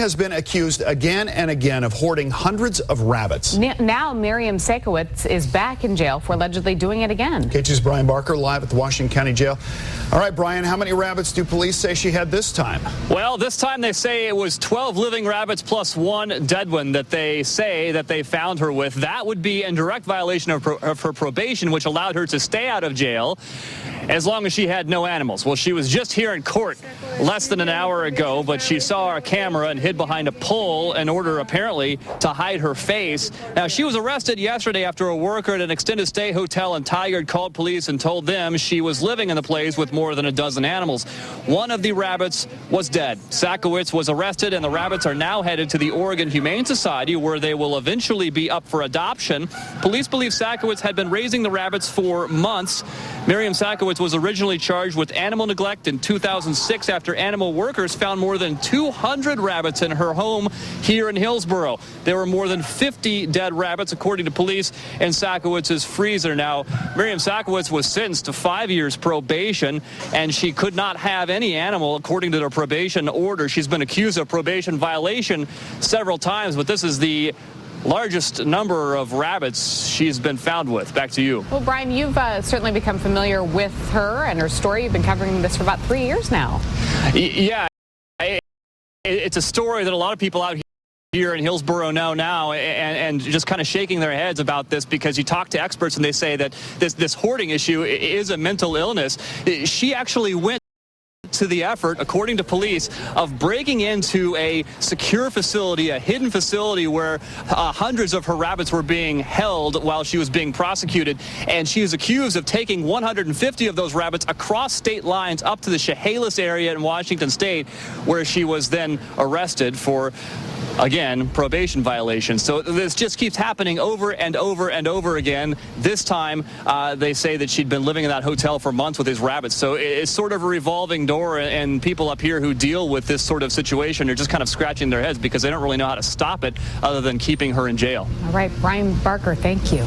Has been accused again and again of hoarding hundreds of rabbits. Now Miriam Sakowitz is back in jail for allegedly doing it again. KATU's Brian Barker live at the Washington County Jail. All right, Brian, how many rabbits do police say she had this time? Well, this time they say it was 12 living rabbits plus one dead one that they say that they found her with. That would be in direct violation of her probation, which allowed her to stay out of jail as long as she had no animals. Well, she was just here in court less than an hour ago, but she saw a camera and hid behind a pole in order apparently to hide her face. Now, she was arrested yesterday after a worker at an extended stay hotel in Tigard called police and told them she was living in the place with more than a dozen animals. One of the rabbits was dead. Sakowitz was arrested, and the rabbits are now headed to the Oregon Humane Society, where they will eventually be up for adoption. Police believe Sakowitz had been raising the rabbits for months. Miriam Sakowitz was originally charged with animal neglect in 2006 after animal workers found more than 200 rabbits in her home here in Hillsboro. There were more than 50 dead rabbits, according to police, in Sakowitz's freezer. Now, Miriam Sakowitz was sentenced to 5 years probation, and she could not have any animal, according to their probation order. She's been accused of probation violation several times, but this is the largest number of rabbits she's been found with. Back to you. Well, Brian, you've certainly become familiar with her and her story. You've been covering this for about 3 years now. Yeah, it's a story that a lot of people out here in Hillsboro know now, and just kind of shaking their heads about this, because you talk to experts and they say that this hoarding issue is a mental illness. She actually went to the effort, according to police, of breaking into a secure facility, a hidden facility where hundreds of her rabbits were being held while she was being prosecuted. And she is accused of taking 150 of those rabbits across state lines up to the Chehalis area in Washington State, where she was then arrested for, again, probation violations. So this just keeps happening over and over and over again. This time, they say that she'd been living in that hotel for months with these rabbits. So it's sort of a revolving door, and people up here who deal with this sort of situation are just kind of scratching their heads because they don't really know how to stop it other than keeping her in jail. All right, Brian Barker, thank you.